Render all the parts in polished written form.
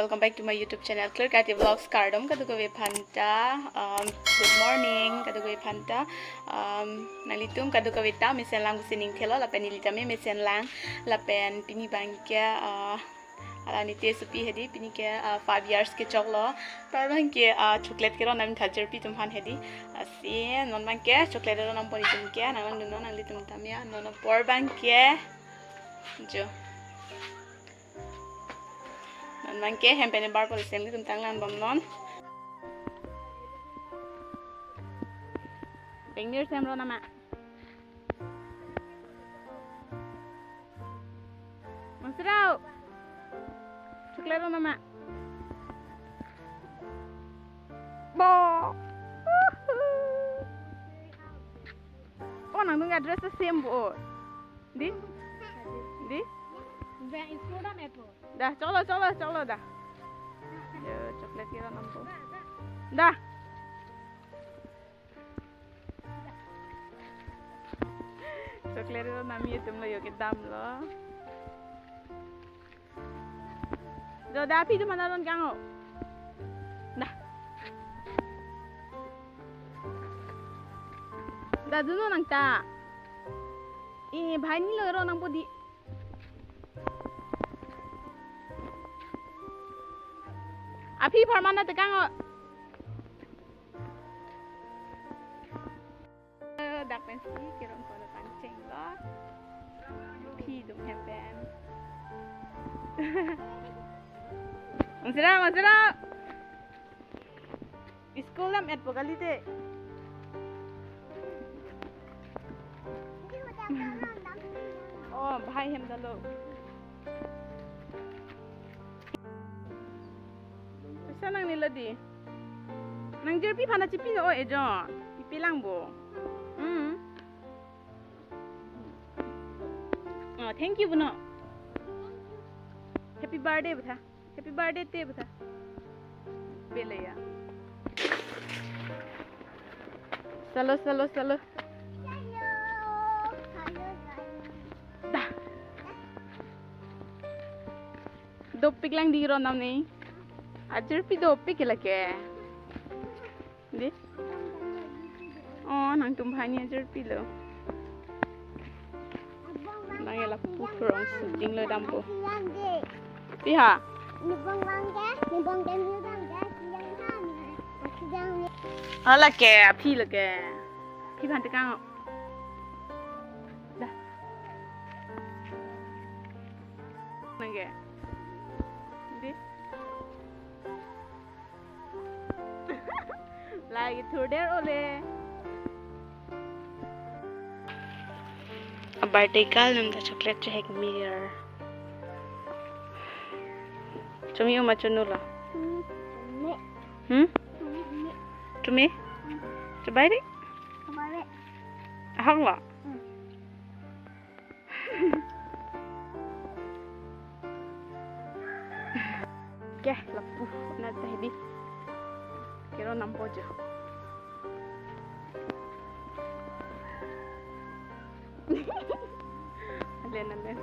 welcome back to my YouTube channel Klir Kati Vlogs Kardom kadugawe phanta good morning kadugawe phanta nalitum kadugawe ta mesen lang sining thelo lapen ilitame mesen lang lapen pini bangkia ala nite supi hedi pini ke 5 years ke choklo parang ke chocolate ke ro nam thajer pi tum han hedi asi non bang ke chocolate ro nam poni tum ke nang duno nang litum tamya non por bang ke jo non bang ke hempene bar pol sem litum tanglan bom non pengir sem ro nama Masrau chocolate ro nama bo oh nang dung address same bo di dah cholo dah yo chocolate kira nampo dah chocolate ro nami tumlo yo ke dam lo do da pi tu mana don kango dah dah duno nang ta bhai ni lo ro nang po di api permana tegang dak pensi kiron kono pancing lo pi dum hemben Masra school lam et pogalite oh bhai hem dalo nang nila di nang jerpi phana chipi no ejo ipilang bo oh thank you buno happy birthday te butha bele ya salo dah do piklang di ro nam ni ajar pi do pi kila ke di oh nang tumbhani ajar pi lo nang ela purong suding lo dampo pi ha ala ke pi lo ke pi bhan tekang dah nang ke di lagi thuder ole birthday kal nam da chocolate che hek mirror chumi uma chunula chumi cobai deh ahang lah ke lapu na tahdi kiro nampo jo alen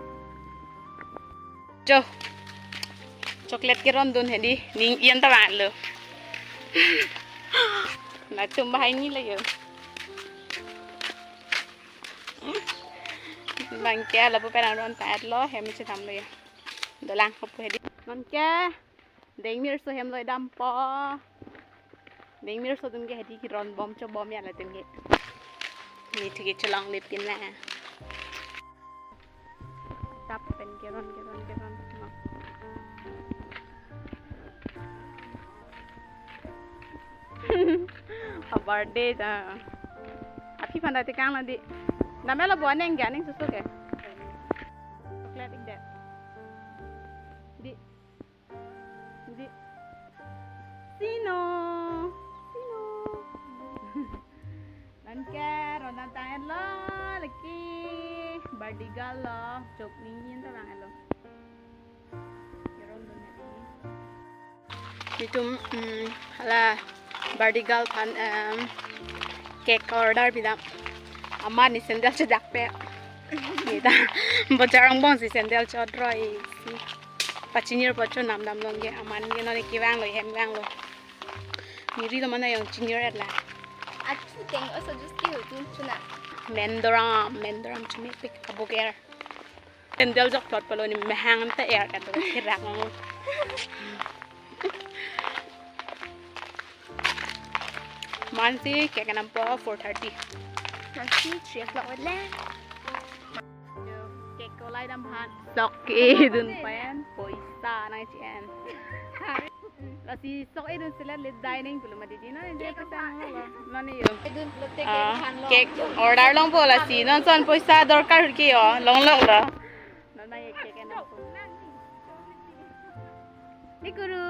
jo chocolate kiron don hedi ning ian ta ban lo na tum bahai ni la yo bang ke la pu pe ron ta lo hem che tham lo ya do lang hop hedi non ke deng mir so hem lo dam po deng mir so dum ke hedi kiron bom cho bom ya la tin ge ni thigi cholong le pin la tap pen kiron a birthday da api phanda te kang la di namela bo neng ga neng susu ke chocolate ik de di sino nan ke ronda taen lo laki birthday gal lo chok nin ta bang lo kiron don ni tum hala birthday gal pan cake order bidam amma ni sendal chedak pe kita bajarang bong si sendal chodroi si Pachinir pocho nam dam long ge aman ge no ki wang loi hem wang lo ni ri lo mana yang chinir at la Aku teng also just ki hu tun chuna mendoram chumi pik abuk air endel jok plot palo ni mahang ta air ka to hirak mo mansi ke kanam po 4:30 nanti 3 o'clock wala ke ko lai dam han sok ki dun pen poisa nang chien la si sok e dun sila le dining pulu ma di na je pa sang lo no ni yo dun lotte ke khan lo cake order long po la si non son poisa dorkar ki yo long long lo non na ye cake na po Nikuru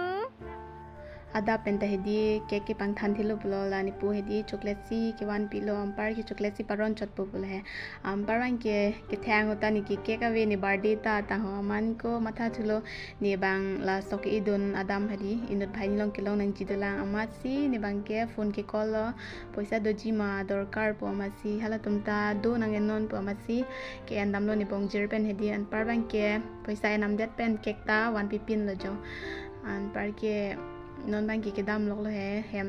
ada penta hedi cake pang than thilo bulo la ni pu hedi chocolate si ke wan pilo ampar ki chocolate si paron chot pu bul hai ampar wan ke thang hota ni ki cake ave ni birthday ta ho man ko matha thulo ni bang la sok idun adam hedi inut bhai long kilong nang jidulang amat si ni bang ke phone ke call lo poisa doji ma dorkar po amasi hala tumta do nang enon po amasi ke andam lo ni bong jer pen hedi an par bang ke poisa enam det pen cake ta 115 lo jo an par ke non bang ki dam lok lo he hem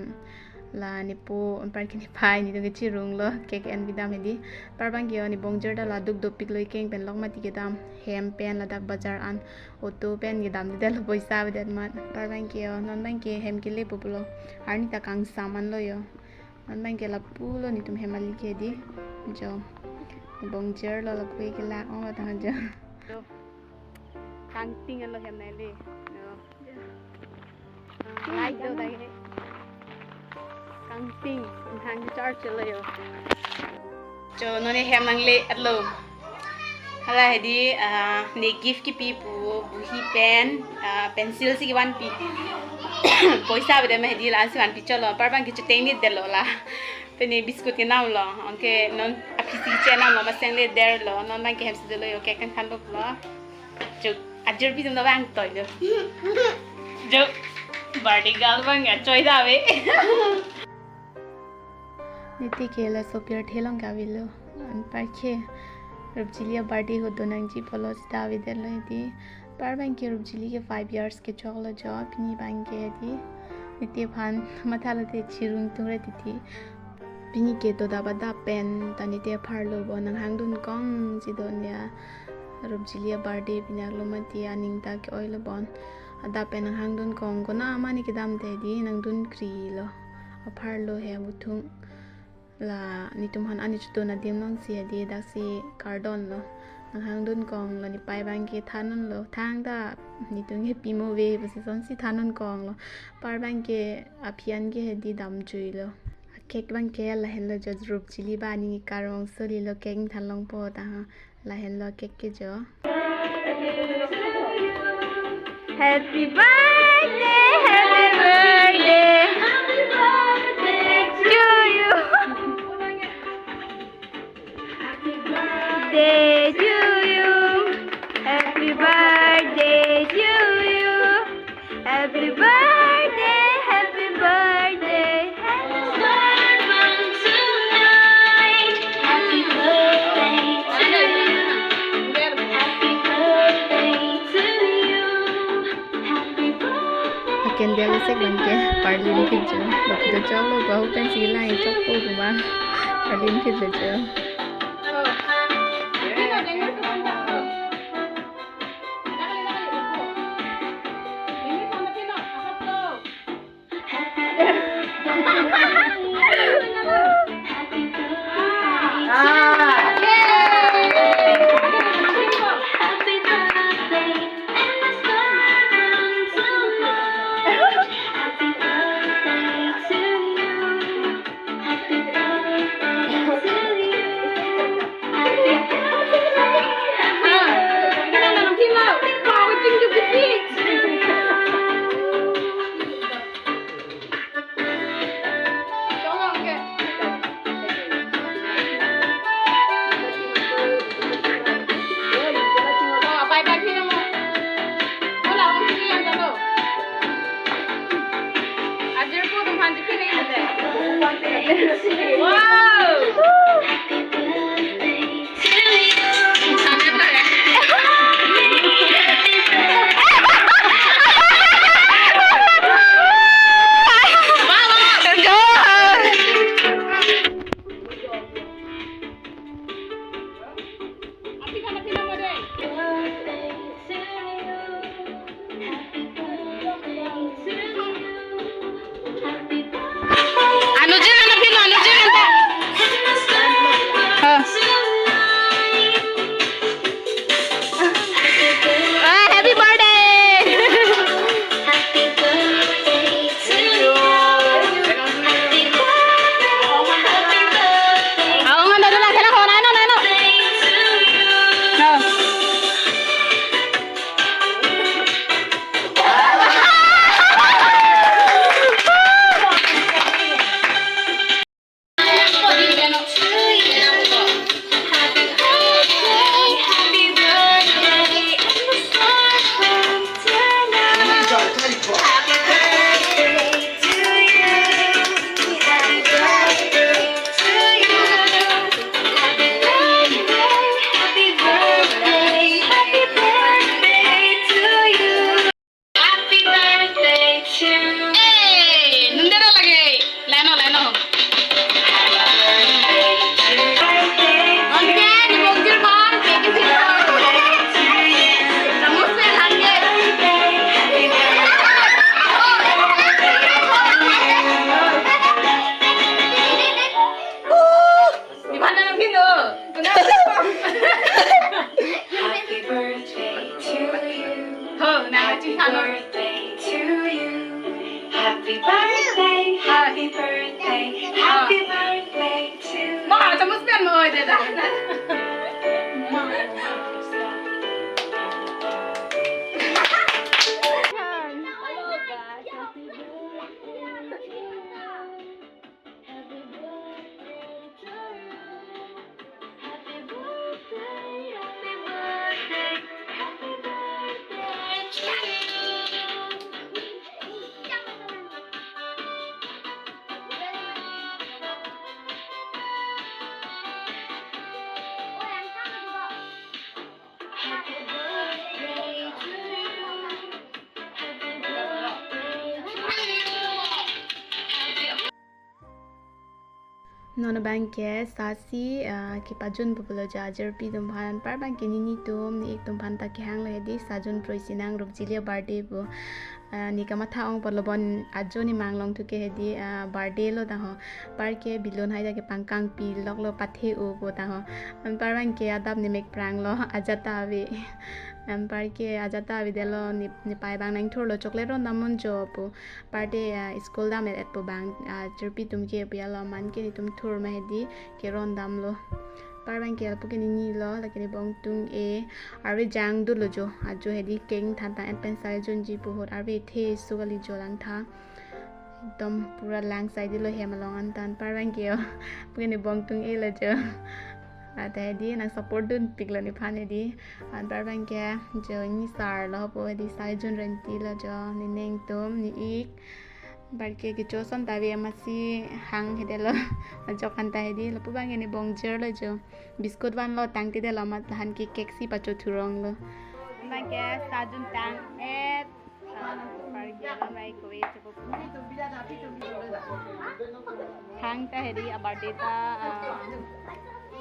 la ni po on par ki ni pai ni dong chi rung lo cake en bidam hedi par bang ki ni bongjer da la duk duk pik loi keng pen lok ma ti ki dam hem pen la dak bazar an auto pen ki dam del boisa be det mat par bang ki non bang ki hem ki le populo ar ni ta kang saman lo yo non bang ki la pu lo ni tum hem ali ki di jo bongjer lo la pui ki lak ong la ta jo kang ting lo hem nai le Like đâu đây căng tin hàng chargeเลยcho nó này hem năng lệ at lo hala hedi ne gift ki pi pu buhi pen pencil si ki wan pi poisa bede me hedi la si wan pi cholo par bang ki chuteng ni delo la pene biscuit ki naw lo onke non apisi che naw lo ma seng le der lo non bang ki hem si delo yo ke kan kan lo cho ajur bi dum da bang toy do jo birthday gal bang ya choi da we niti kela sopier thelong ga vilo an parche rubjilia birthday ho do nang ji polos da we de lo di par bang ke rubjili ke 5 years ke choglo job ni bang ke di niti phan mathala te chirung ture titi bini ke to da ba da pen tani te phar lo bo nang hang dun kong ji don ya rubjilia birthday binak lo ma ti aning ta ke oil bon ada pen nang hang dun kong ko na mani ki dam te di nang dun kri lo aphar lo he buthung la ni tum han ani chuto na dim nang si di dak si cardon lo nang hang dun kong lo ni pai bang ki thanon lo thang da ni tung he pimo we basi son si thanon kong lo par bang ke aphian ke he di dam jui lo cake bang ke la hen lo jo rup chili ba ni karong so li lo keng thalong po ta la hen lo cake ke jo Happy birthday, happy birthday, happy birthday to you. Happy birthday to you. Happy birthday to you. Happy birthday, happy birthday. Happy birthday to you. Candle sek bang ke parlin ke jo lok do chok lo ba pen si lai chok ko ba parlin ke jo birthday, happy birthday to Ma, kamu spend mo deh dah. Nona bangke sasi kipajun populo jajar pi tumphan par bangke nini tum ni ek tumphan ta kihang le di sajun proisinang rupjilia birthday bu ni kama tha ong polobon ajo ni manglong tu ke hedi birthday lo ta ho par ke bilon hai ke pangkang pi lok lo pathe u bo ta ho par bangke adap ni mek prang lo ajata ave par ke ajata ave de lo ni pai bang nang thor lo chocolate ron namun jo pu birthday school dam et pu bang jerpi tum ke pia lo man ke tum thur ma hedi ke ron dam lo par bang ke pu ke ni lo la ke ni bong tung e arwe jang du lo jo ajo hedi keng than ta en pen sai jun ji pu hot arwe the sugali jo lang tha ekdom pura lang sai di lo hem long an tan par bang ke pu ke ni bong tung e lo jo ate di nang support dun piklo ni phane di an par bang ke jo ni sar lo po di sai jun ren ti lo jo ni neng tum ni ik bar ke ki choson ta vi amasi hang hedelo jo kan ta hedi lo pu bang ni bong jer lo jo biscuit wan lo tang ti de lo ma han ki cake si pacho thurong lo bang ke sa jun tang et par ke lo mai ko e cho hang ta hedi abar data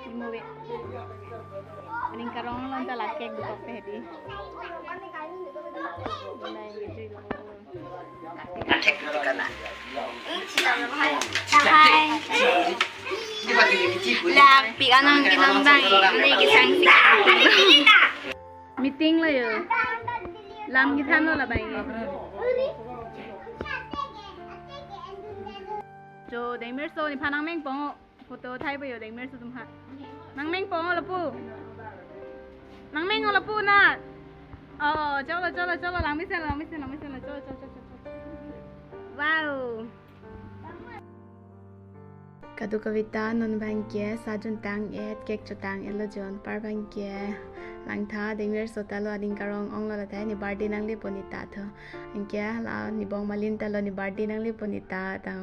Imowe. Aning Arong lang ta laki ang butok pe hedi. Là bị anh ăn cái lông đây, đây cái sang xịt. Meeting lah yo. Lam kita no lah bang. Jo, deng merso ni panang meng pong foto thai pa yo deng merso tum ha. Nang meng pong la pu. Nang meng la pu na. Cholo lang mi sen la cholo. Wow. Kadu kavita non bangke sajun tang et kek chotang elo jon par bangke lang tha dengwer sotalo Aning Arong ong la thai ni birthday nang le ponita tho angke la ni bong malin talo ni birthday nang le ponita ta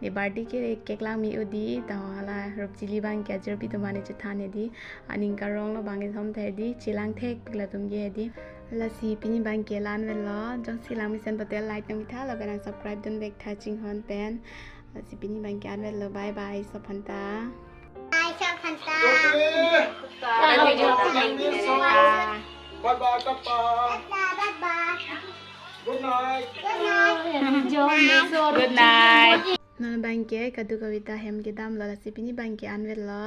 ni birthday ke kek lang mi udi ta hala rupjili bangke jerpi to mane chthane di Aning Arong lo bangi thom thai di chilang thek pikla tum ge di la si pini bangke lan vel lo jong silang mi sen patel like nang mi tha la ban subscribe dun bek tha ching hon pen si pini bangke an vel lo bye bye sophanta Ai sao thành ta? Bye bye, Papa. Bye bye. Good night. Good night. Non bangke kadu kavita hem ke dam la si pini bangke an vel lo